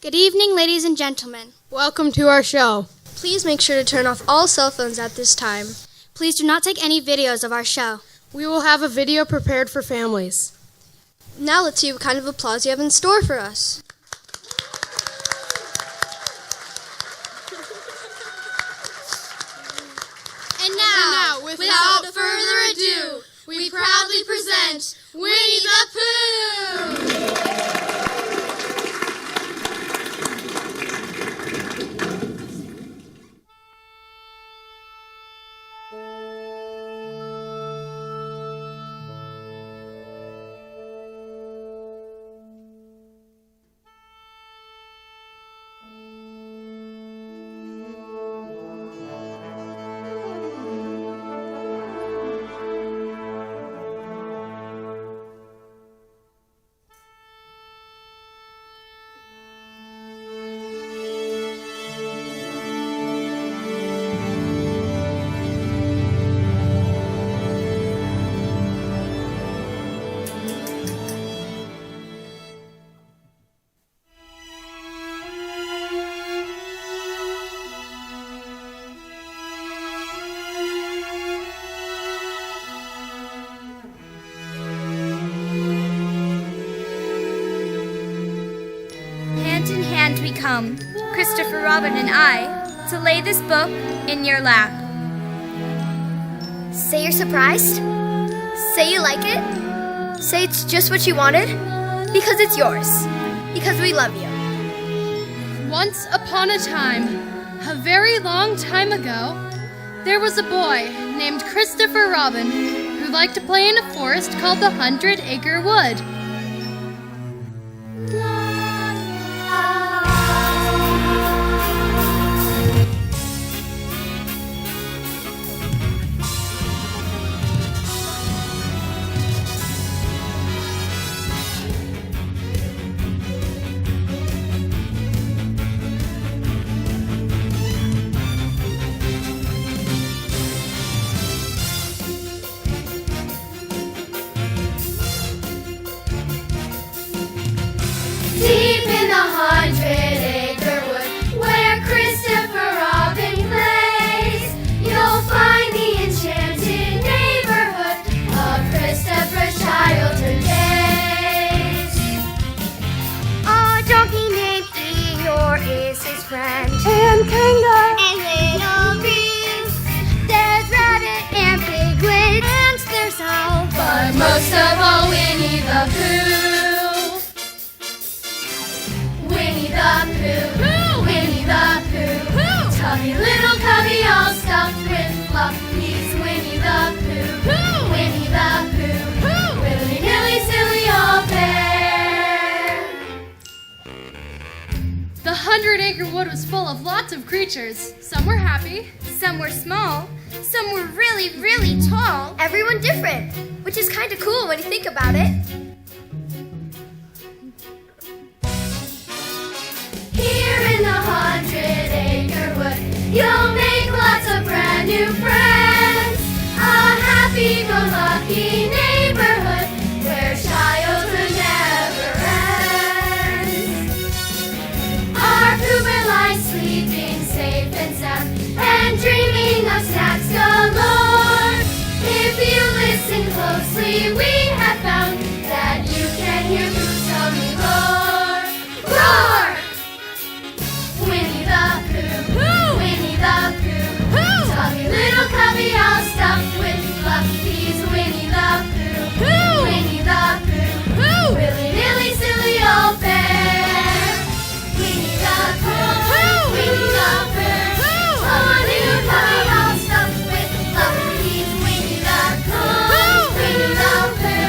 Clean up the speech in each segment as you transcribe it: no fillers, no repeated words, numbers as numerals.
Good evening, ladies and gentlemen. Welcome to our show. Please make sure to turn off all cell phones at this time. Please do not take any videos of our show. We will have a video prepared for families. Now let's see what kind of applause you have in store for us. And now, without further ado, we proudly present Winnie the Pooh! Hand in hand we come, Christopher Robin and I, to lay this book in your lap. Say you're surprised. Say you like it. Say it's just what you wanted. Because it's yours. Because we love you. Once upon a time, a very long time ago, there was a boy named Christopher Robin who liked to play in a forest called the 100-Acre Wood. Deep in the 100-acre wood, where Christopher Robin plays, you'll find the enchanted neighborhood of Christopher's childhood days. A donkey named Eeyore is his friend. And Kanga. And little bees. There's Rabbit and Piglet. And there's Owl. But most of all, Winnie the Pooh. Winnie the Pooh, Winnie the Pooh, tubby little cubby all stuffed with fluff. He's Winnie the Pooh, Winnie the Pooh, willy-nilly silly old bear. The 100-Acre Wood was full of lots of creatures. Some were happy. Some were small, some were really, really tall. Everyone different. Which is kind of cool when you think about it. Here in the 100-acre wood, you'll make lots of brand new friends. A happy-go-lucky neighborhood where childhood never ends. Our Pooh Bear lies sleeping safe and sound and dreaming of snacks galore. If you listen closely, we have found that you can hear Pooh's tummy roar. Roar! Winnie the Pooh, Winnie the Pooh, tubby little cubby all stuffed with fluff. He's Winnie the Pooh, Winnie the Pooh, willy-nilly silly old bear. Winnie the Pooh, Winnie the Pooh, tubby little cubby all stuffed with fluff. He's Winnie the Pooh, Winnie the Pooh.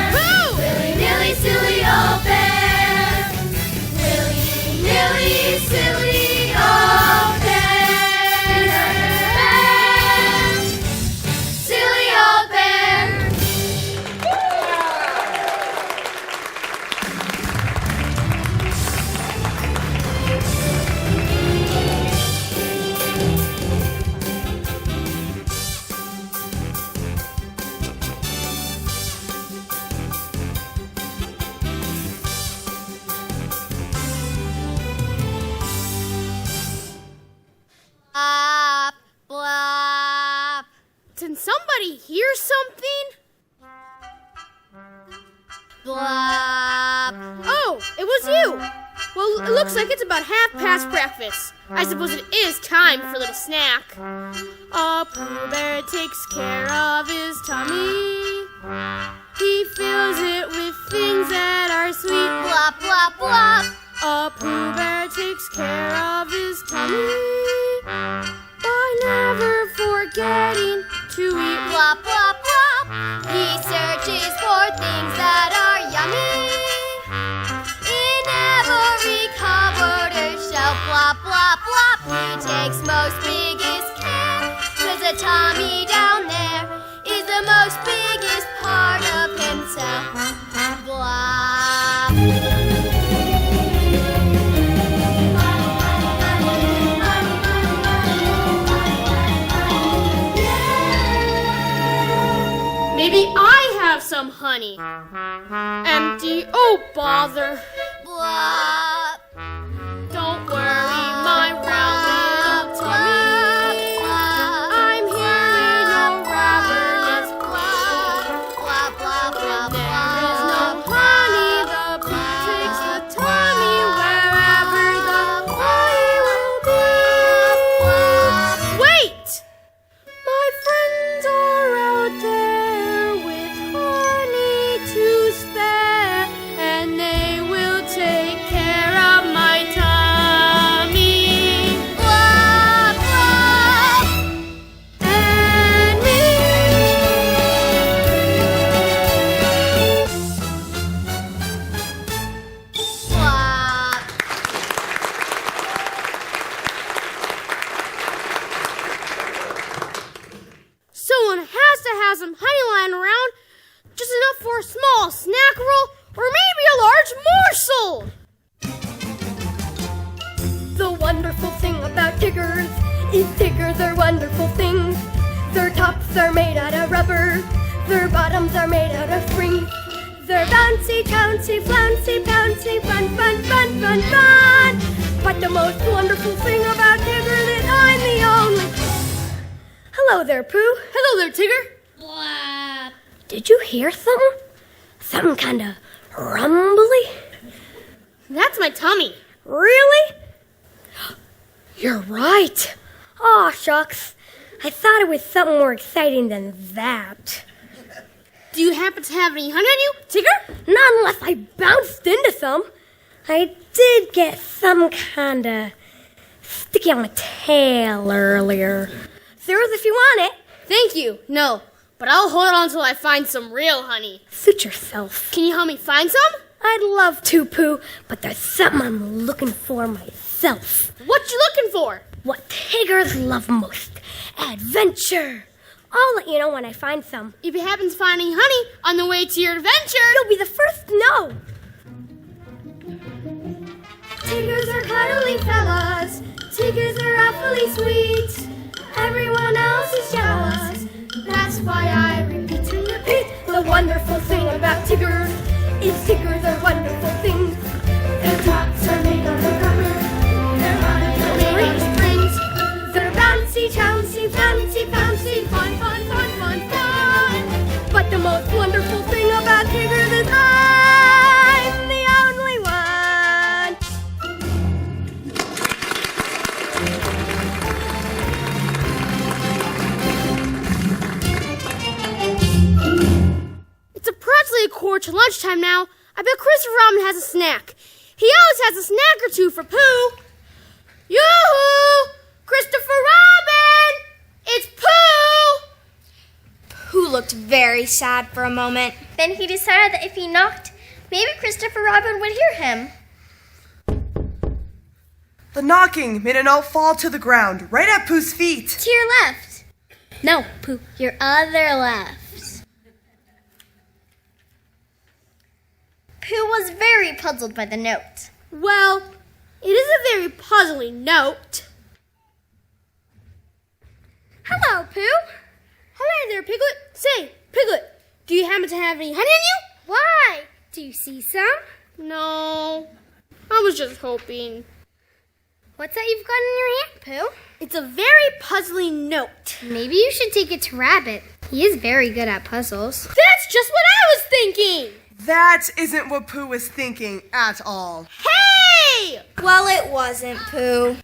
Blop. Oh, it was you. Well, it looks like it's about 1/2 breakfast. I suppose it is time for a little snack. A Pooh Bear takes care of his tummy. He fills it with things that are sweet. Blop, blop, blop. A Pooh Bear takes care of his tummy by never forgetting to eat. Blop, blop, blop. He searches for things that are yummy in every cupboard or shelf. Blop, blop, blop. He takes most biggest care, 'cause the tummy down there is the most biggest part of himself. Blop. Maybe I have some honey. Empty. Oh, bother. Blop. Don't worry, my round little tummy. I'm hearing no ravenous Blop, blop, blop, blop, There is no blop. honey. The Pooh takes the tummy wherever the honey will be. Wait! My friends are out there with honey to spare, and they will take care of my tummy. Blop, blop. And me. Blop. Someone has to have some honey lying around, just enough for a small snack roll or maybe a large morsel. The wonderful thing about Tiggers is Tiggers are wonderful things. Their tops are made out of rubber. Their bottoms are made out of springs. They're bouncy, bouncy, flouncy, bouncy, fun, fun, fun, fun, fun. But the most wonderful thing about Tiggers is I'm the only... Hello there, Pooh. Hello there, Tigger. Blap. Did you hear something? Something kind of rumbly? That's my tummy. Really? You're right. Aw, shucks. I thought it was something more exciting than that. Do you happen to have any honey on you, Tigger? Not unless I bounced into some. I did get some kind of sticky on my tail earlier. There's if you want it. Thank you. No, but I'll hold on until I find some real honey. Suit yourself. Can you help me find some? I'd love to, Pooh, but there's something I'm looking for myself. What you looking for? What Tiggers love most. Adventure. I'll let you know when I find some. If you happen to find any honey on the way to your adventure, You'll be the first to know. Tiggers are cuddly fellas. Tiggers are awfully sweet. Everyone else is jealous. That's why I repeat and repeat. The wonderful thing about Tiggers is Tiggers are wonderful things. Their tops are made of rubber. Their bottoms are made of springs. They're bouncy, bouncy, bouncy, bouncy, fun, fun, fun, fun, fun. But the most wonderful thing about Tiggers is I'm the only one. it's approximately 1/4 to lunchtime now. I bet Christopher Robin has a snack. He always has a snack or two for Pooh. Yoo-hoo! Christopher Robin! It's Pooh! Pooh looked very sad for a moment. Then he decided that if he knocked, maybe Christopher Robin would hear him. The knocking made a note fall to the ground, right at Pooh's feet. To your left. No, Pooh, your other left. Pooh was very puzzled by the note. Well, it is a very puzzling note. Hello, Pooh. Hi there, Piglet. Say, Piglet, do you happen to have any honey on you? Why? Do you see some? No, I was just hoping. What's that you've got in your hand, Pooh? It's a very puzzling note. Maybe you should take it to Rabbit. He is very good at puzzles. That's just what I was thinking. That isn't what Pooh was thinking at all. Hey! Well, it wasn't, Pooh.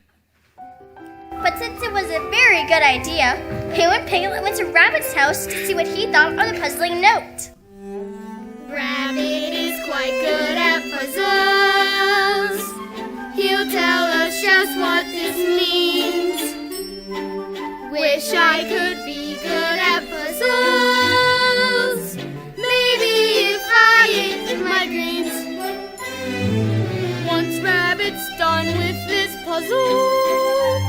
But since it was a very good idea, Pooh and Piglet went to Rabbit's house to see what he thought of the puzzling note. Rabbit is quite good at puzzles. He'll tell us just what this means. Wish I could be good at puzzles. Maybe if I ate my greens. Once Rabbit's done with this puzzle,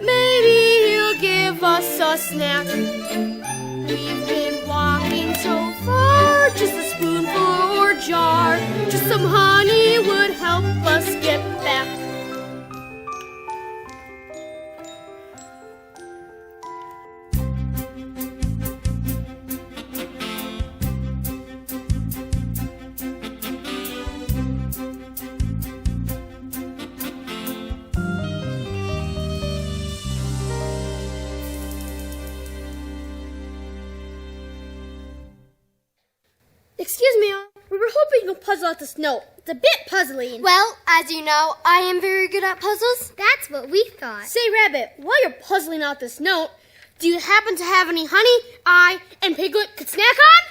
maybe he'll give us a snack. We've been walking so far, just a spoonful or jar. Just some honey would help us get back. Excuse me, we were hoping you could puzzle out this note. It's a bit puzzling. Well, as you know, I am very good at puzzles. That's what we thought. Say, Rabbit, while you're puzzling out this note, do you happen to have any honey I and Piglet could snack on?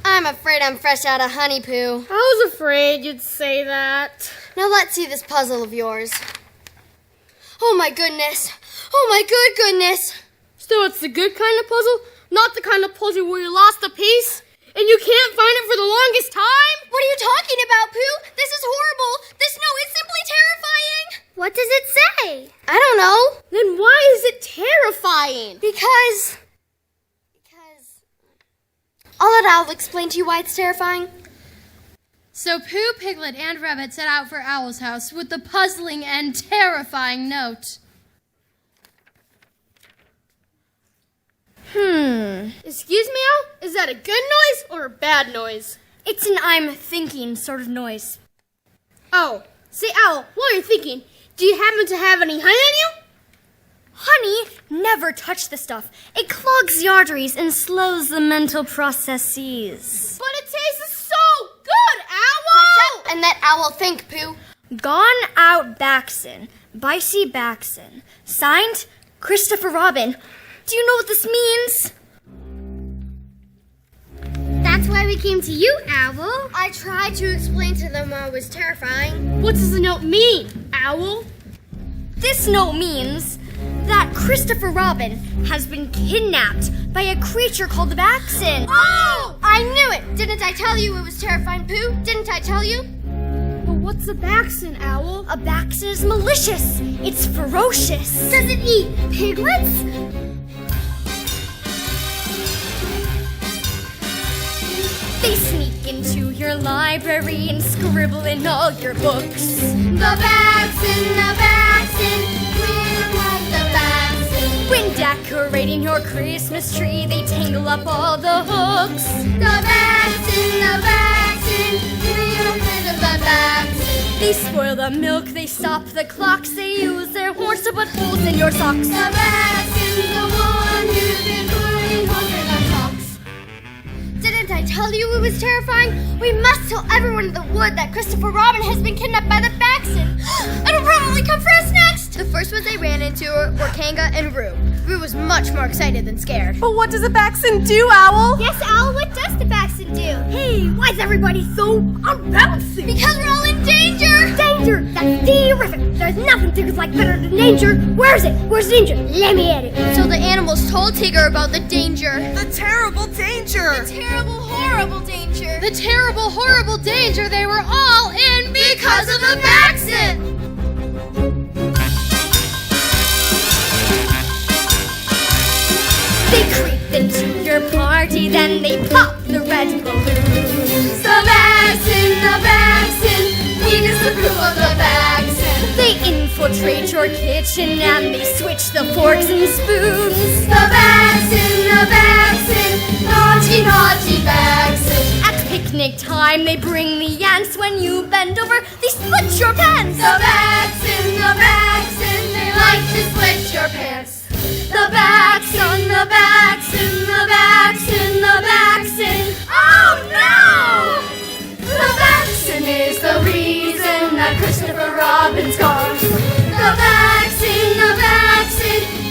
I'm afraid I'm fresh out of honey, Pooh. I was afraid you'd say that. Now let's see this puzzle of yours. Oh my goodness. Oh my goodness. So it's the good kind of puzzle, not the kind of puzzle where you lost a piece and you can't find it for the longest time? What are you talking about, Pooh? This is horrible. This note is simply terrifying. What does it say? I don't know. Then why is it terrifying? Because I'll explain to you why it's terrifying. So Pooh, Piglet, and Rabbit set out for Owl's house with the puzzling and terrifying note. Excuse me, Owl? Is that a good noise or a bad noise? It's an I'm thinking sort of noise. Oh, say, Owl, while you're thinking, do you happen to have any honey on you? Honey, never touch the stuff. It clogs the arteries and slows the mental processes. But it tastes so good, Owl! Hush up and let Owl think, Pooh. Gone out Backson, by C. Backson. Signed, Christopher Robin. Do you know what this means? That's why we came to you, Owl. I tried to explain to them why it was terrifying. What does the note mean, Owl? This note means that Christopher Robin has been kidnapped by a creature called the Backson. Oh! I knew it! Didn't I tell you it was terrifying, Pooh? Didn't I tell you? But what's a Backson, Owl? A Backson is malicious. It's ferocious. Does it eat piglets? They sneak into your library and scribble in all your books. The Backson, we're like the Backson. When decorating your Christmas tree, they tangle up all the hooks. The Backson, we're friends of the Backson. They spoil the milk, they stop the clocks, they use their horns to put holes in your socks. The Backson's the one who's been putting holes in our socks. Didn't I tell you it was terrifying? We must tell everyone in the wood that Christopher Robin has been kidnapped by the Backson. It'll probably come for us next. The first ones they ran into were Kanga and Roo. Roo was much more excited than scared. But what does a Backson do, Owl? Yes, Owl, what does the Backson do? Hey, why is everybody so unbalancing? Because we're all in danger. Danger! That's terrific! There's nothing Tigger's like better than danger. Where is it? Where's the danger? Let me at it. So the animals told Tigger about the danger. The terrible danger! The terrible, horrible danger. The terrible, horrible danger they were all in because of the Backson! They creep into your party, then they pop the red balloons. The Backson, we disapprove of the Backson. They infiltrate your kitchen and they switch the forks and spoons. The Backson, naughty, naughty Backson. At picnic time, they bring the ants. When you bend over, they split your pants. The Backson, they like to split your pants. The Backson, the Backson, the Backson, the Backson. Oh no! The Backson is the reason that Christopher Robin's gone. The Backson,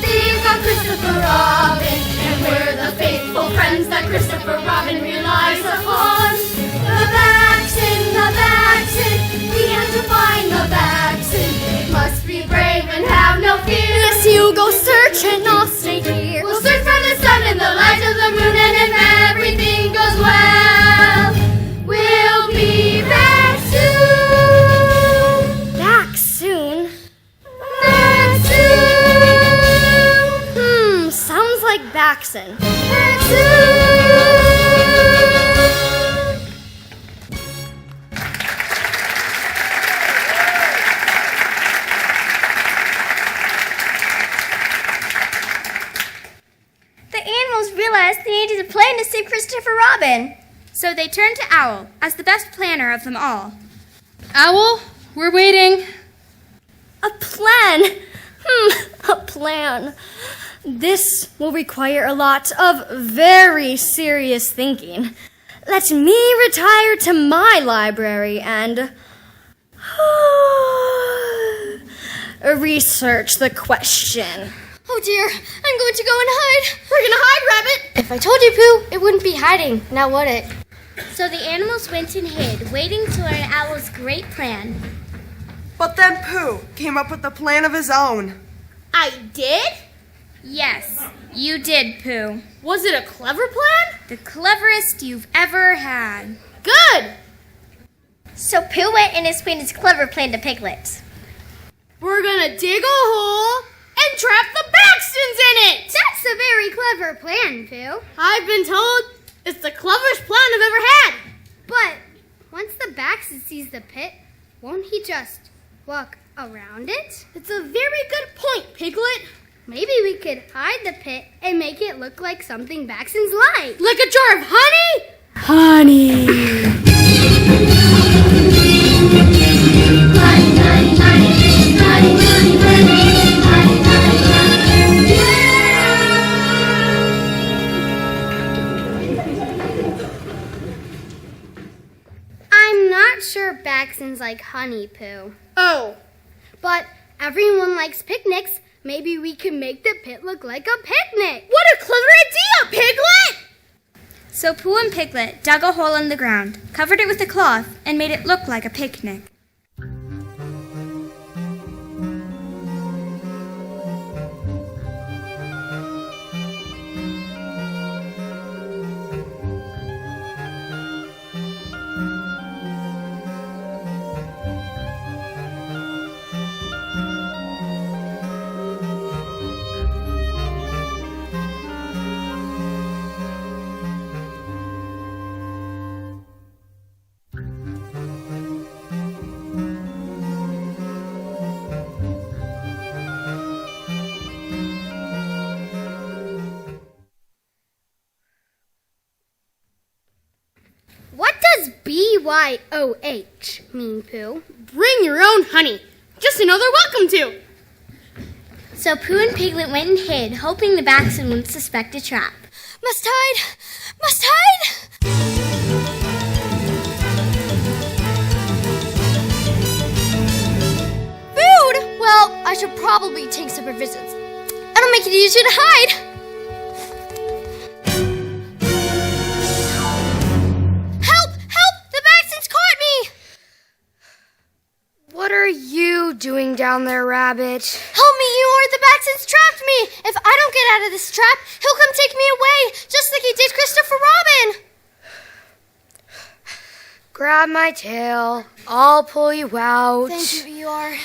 they've got Christopher Robin, and we're the faithful friends that Christopher Robin relies upon. The Backson, we have to find the Backson. They must be brave and have no fear. Yes, you go search and I'll stay here. We'll search for the sun and the light of the moon, and if everything goes well, we'll be back soon. Back soon? Back soon. Sounds like Backson. Back soon. The animals realized they needed a plan to save Christopher Robin. So they turned to Owl as the best planner of them all. Owl, we're waiting. A plan. A plan. This will require a lot of very serious thinking. Let me retire to my library and research the question. Oh dear, I'm going to go and hide. We're gonna hide, Rabbit. If I told you, Pooh, it wouldn't be hiding, now would it? So the animals went and hid, waiting to learn Owl's great plan. But then Pooh came up with a plan of his own. I did? Yes, you did, Pooh. Was it a clever plan? The cleverest you've ever had. Good. So Pooh went and explained his clever plan to Piglet. We're gonna dig a hole and trap the Backstons in it. That's a very clever plan, Pooh. I've been told it's the cleverest plan I've ever had. But once the Backson sees the pit, won't he just walk around it? It's a very good point, Piglet. Maybe we could hide the pit and make it look like something Backson's like. Like a jar of honey? Honey. I'm not sure Backson's like honey, Pooh. Oh. But everyone likes picnics. Maybe we can make the pit look like a picnic. What a clever idea, Piglet! So Pooh and Piglet dug a hole in the ground, covered it with a cloth, and made it look like a picnic. What does BYOH mean, Pooh? Bring your own honey. Just to know they're welcome to. So Pooh and Piglet went and hid, hoping the Backson wouldn't suspect a trap. Must hide! Must hide! Food! Well, I should probably take some provisions. That'll make it easier to hide. Help! Help! The Backson's caught me! What are you doing down there, Rabbit? Help me, Eeyore! The Backson's trapped me! If I don't get out of this trap, he'll come take me away, just like he did Christopher Robin! Grab my tail. I'll pull you out. Thank you, Eeyore.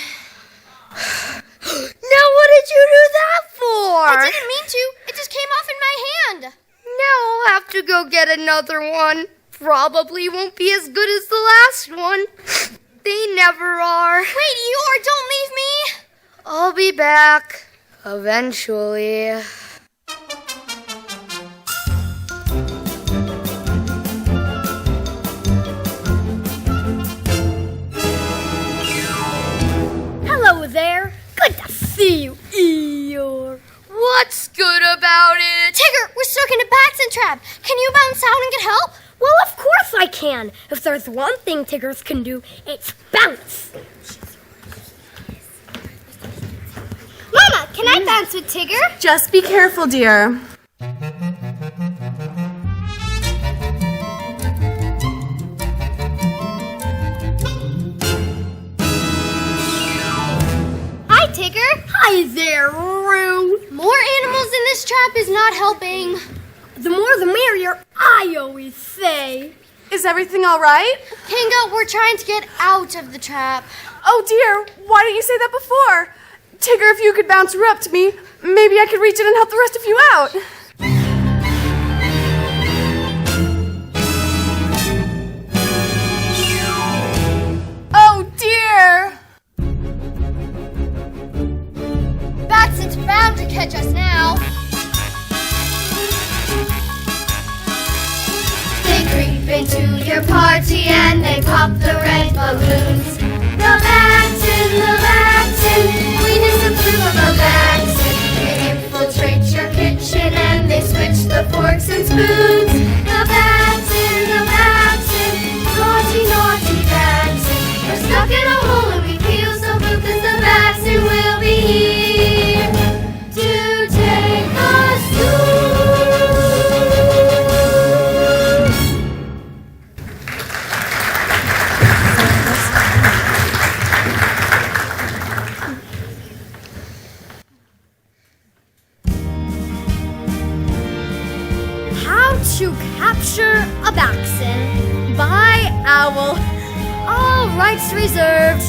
Now what did you do that for? I didn't mean to. It just came off in my hand. Now I'll have to go get another one. Probably won't be as good as the last one. They never are. Wait, Eeyore, don't leave me. I'll be back. Eventually. can. If there's one thing Tiggers can do, it's bounce. Mama, can I bounce with Tigger? Just be careful, dear. Hi, Tigger. Hi there, Roo. More animals in this trap is not helping. The more the merrier, I always say. Is everything all right? Kanga, we're trying to get out of the trap. Oh, dear. Why didn't you say that before? Tigger, if you could bounce her up to me, maybe I could reach it and help the rest of you out. Oh, dear. Backson's bound to catch us now. They creep into your party and they pop the red balloons. The Backson, we disapprove of the Backson. They infiltrate your kitchen and they switch the forks and spoons. The Backson, naughty, naughty Backson. We're stuck in a hole and we feel so blue 'cause the Backson will be here to take us through. To Capture a Backson by Owl. All rights reserved.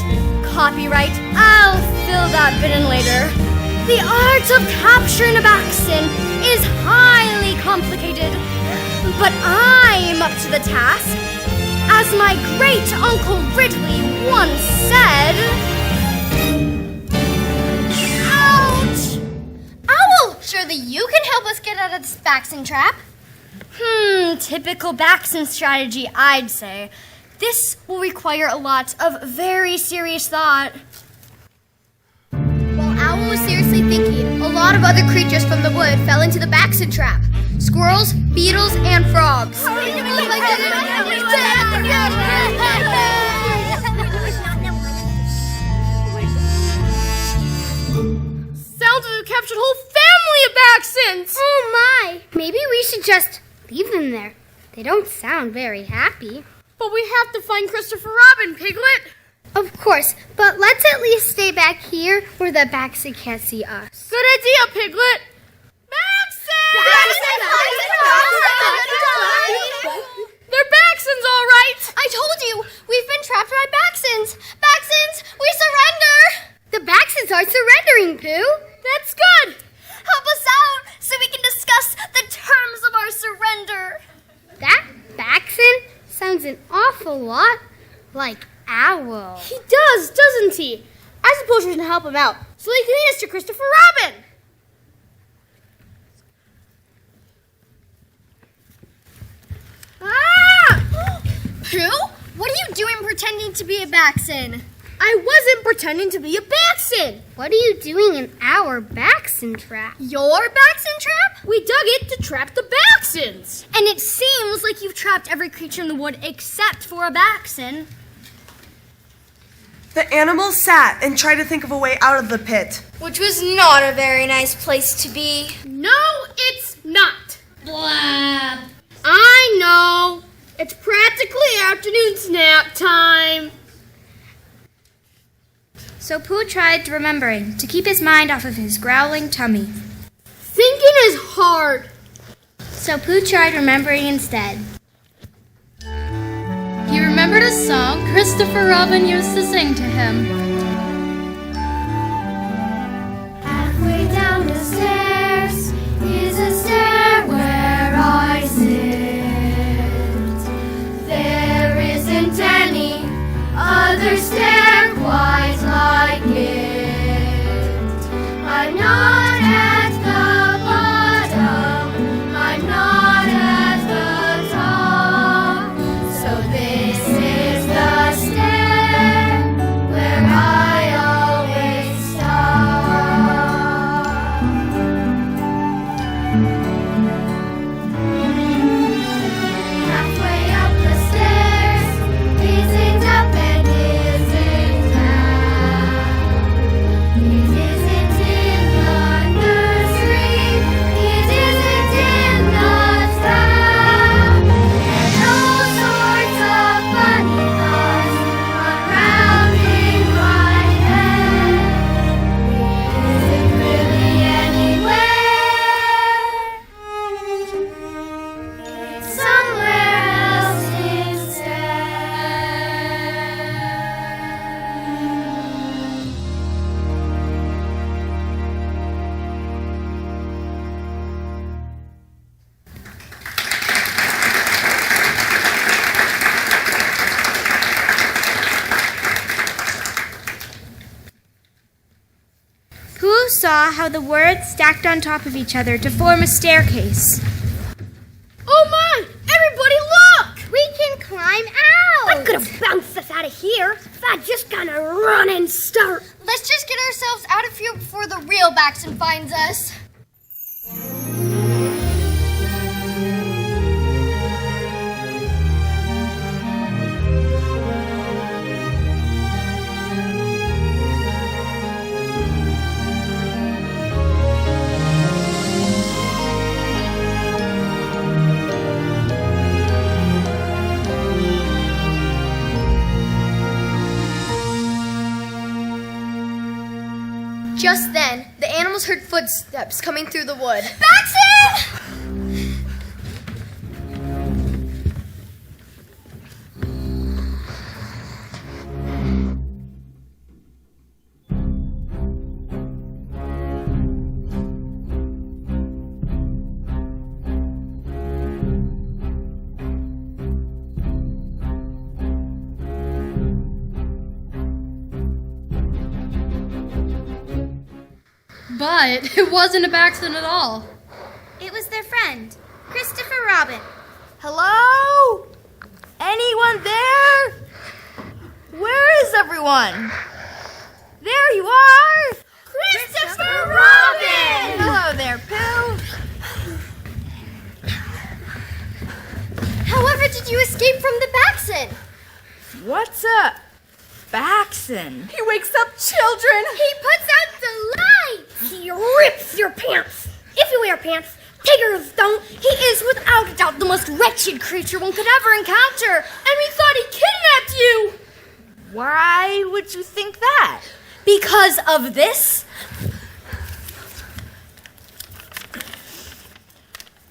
Copyright, I'll fill that bit in later. The art of capturing a Backson is highly complicated, but I'm up to the task. As my great Uncle Ridley once said... Ouch! Owl, surely you can help us get out of this Backson trap. Typical Backson strategy, I'd say. This will require a lot of very serious thought. While Owl was seriously thinking, a lot of other creatures from the wood fell into the Backson trap. Squirrels, beetles, and frogs. Sounds like we captured a whole family of Backsons! Oh my! Maybe we should just leave them there. They don't sound very happy. But we have to find Christopher Robin, Piglet! Of course, but let's at least stay back here where the Backson can't see us. Good idea, Piglet! Backson! They're Backsons, all right! I told you! We've been trapped by Backsons! Backsons, we surrender! The Backsons are surrendering, Pooh! That's good! Help us out so we can discuss the terms of our surrender. That Backson sounds an awful lot like Owl. He does, doesn't he? I suppose we should help him out so he can lead us to Christopher Robin. Ah! Pooh? What are you doing pretending to be a Backson? I wasn't pretending to be a Backson. What are you doing in our Backson trap? Your Backson trap? We dug it to trap the Backsons. And it seems like you've trapped every creature in the wood except for a Backson. The animals sat and tried to think of a way out of the pit. Which was not a very nice place to be. No, it's not. Blab. I know. It's practically afternoon snack time. So Pooh tried remembering to keep his mind off of his growling tummy. Thinking is hard. So Pooh tried remembering instead. He remembered a song Christopher Robin used to sing to him. Halfway down the stairs is a stair where I sit. There isn't any other stair quite like it. I'm not at the bottom, I'm not at the top. So this is the stair where I saw how the words stacked on top of each other to form a staircase. Oh my! Everybody look! We can climb out! I could have bounced us out of here if I'd just gonna run and start. Let's just get ourselves out of here before the real Backson finds us. Just then, the animals heard footsteps coming through the wood. Backson! But it wasn't a Backson at all. It was their friend, Christopher Robin. Hello? Anyone there? Where is everyone? There you are! Christopher Robin! Hello there, Pooh. However did you escape from the Backson? What's up, Backson? He wakes up children. He puts out the light! He rips your pants. If you wear pants, Tiggers don't. He is without a doubt the most wretched creature one could ever encounter. And we thought he kidnapped you! Why would you think that? Because of this?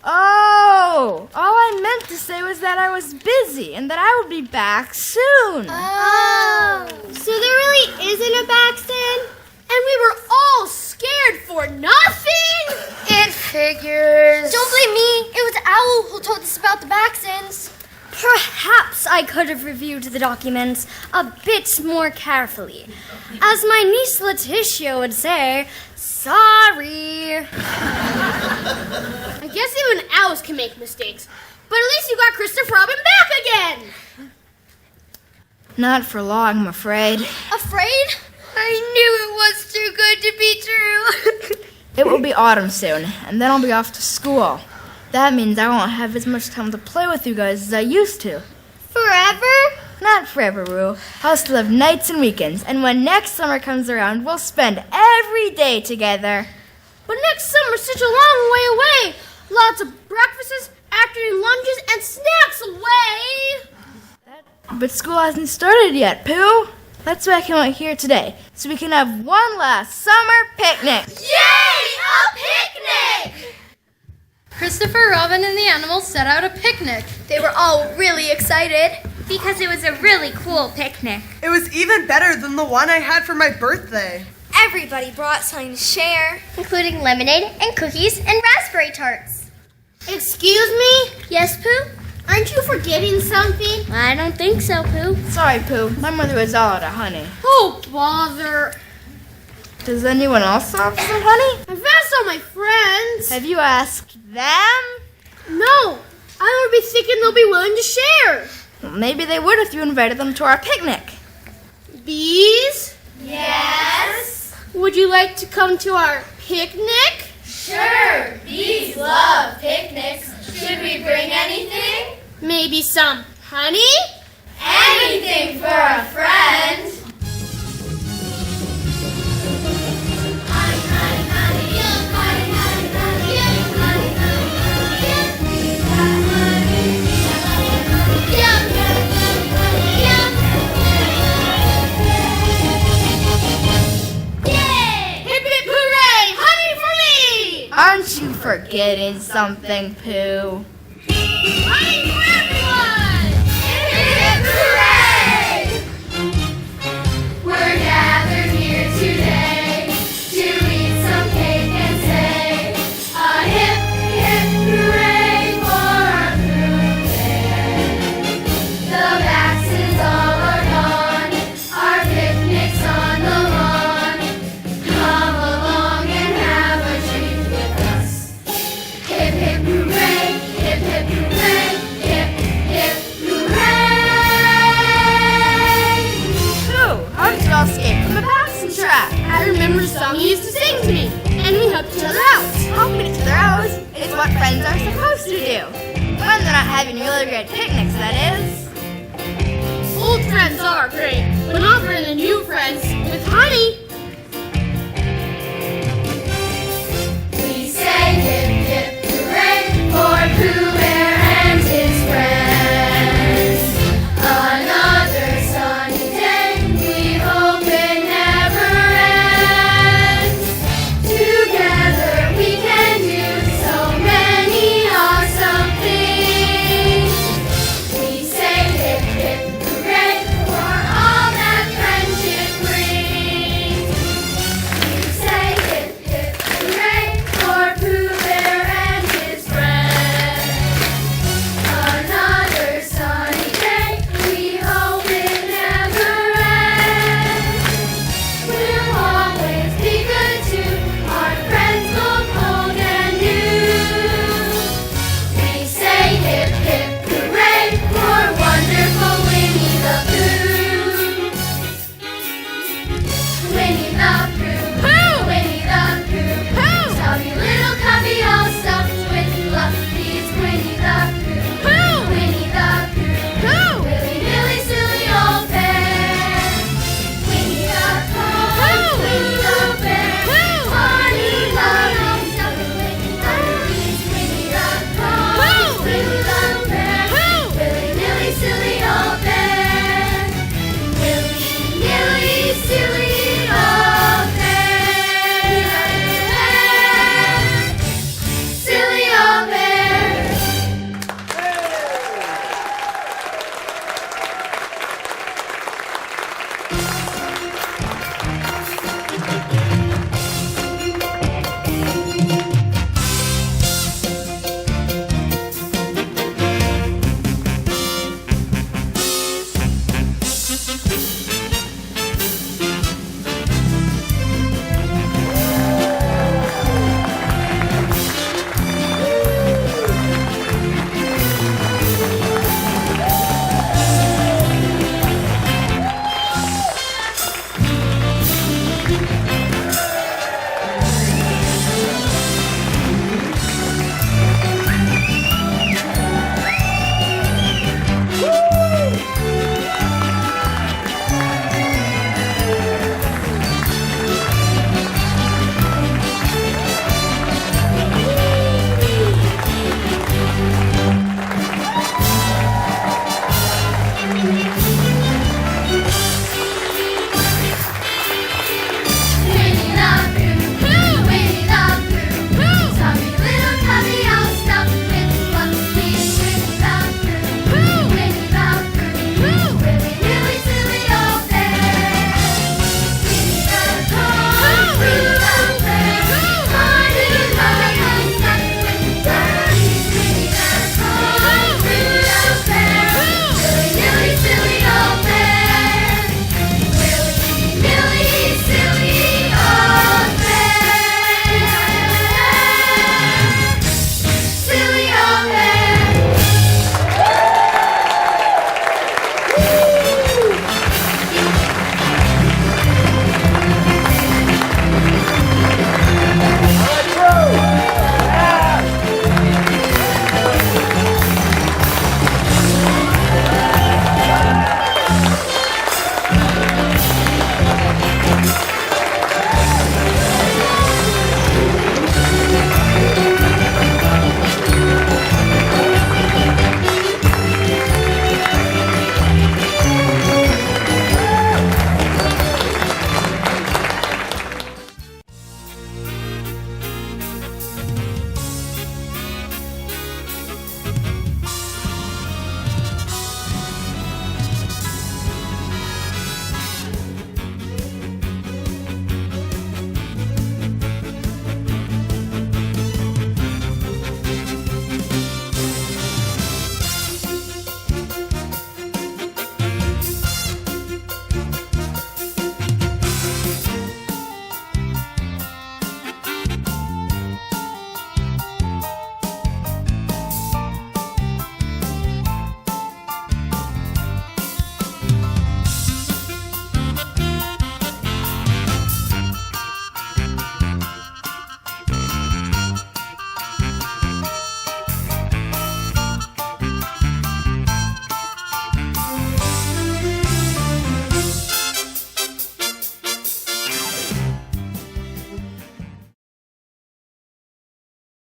Oh, all I meant to say was that I was busy and that I would be back soon. Oh. So there really isn't a Backson? And we were all scared for nothing? It figures. Don't blame me. It was Owl who told us about the Backsons. Perhaps I could have reviewed the documents a bit more carefully. As my niece Letitia would say, sorry. I guess even owls can make mistakes. But at least you got Christopher Robin back again! Not for long, I'm afraid. Afraid? I knew it was too good to be true. It will be autumn soon, and then I'll be off to school. That means I won't have as much time to play with you guys as I used to. Forever? Not forever, Roo. I'll still have nights and weekends, and when next summer comes around, we'll spend every day together. But next summer's such a long way away. Lots of breakfasts, afternoon lunches, and snacks away. But school hasn't started yet, Pooh. That's why I came out here today, so we can have one last summer picnic. Yay! A picnic! Christopher Robin and the animals set out a picnic. They were all really excited. Because it was a really cool picnic. It was even better than the one I had for my birthday. Everybody brought something to share, including lemonade and cookies and raspberry tarts. Excuse me? Yes, Pooh? Aren't you forgetting something? I don't think so, Pooh. Sorry, Pooh. My mother was all out of honey. Oh, bother. Does anyone else have some honey? I've asked all my friends. Have you asked them? No, I would be thinking they'll be willing to share. Well, maybe they would if you invited them to our picnic. Bees? Yes? Would you like to come to our picnic? Sure, bees love picnics. Should we bring anything? Maybe some honey? Anything for a friend. Honey, honey, honey, yum, honey, honey, honey, yum, honey, honey, honey, yum. We got honey, yum, yum, yum, yum. Yay! Hip hip hooray! Honey for me! Aren't you forgetting something, Pooh? Honey for everyone! Hip, hooray! We're gathered here today to eat some cake and say a hip, hip, hooray for our Pooh Bear. The Backsons all are gone, our picnic's on the lawn. Come along and a song he used to sing to me, and we helped each other out. Helping each other out is what friends are supposed to do. When they're not having really great picnics, that is. Old friends are great.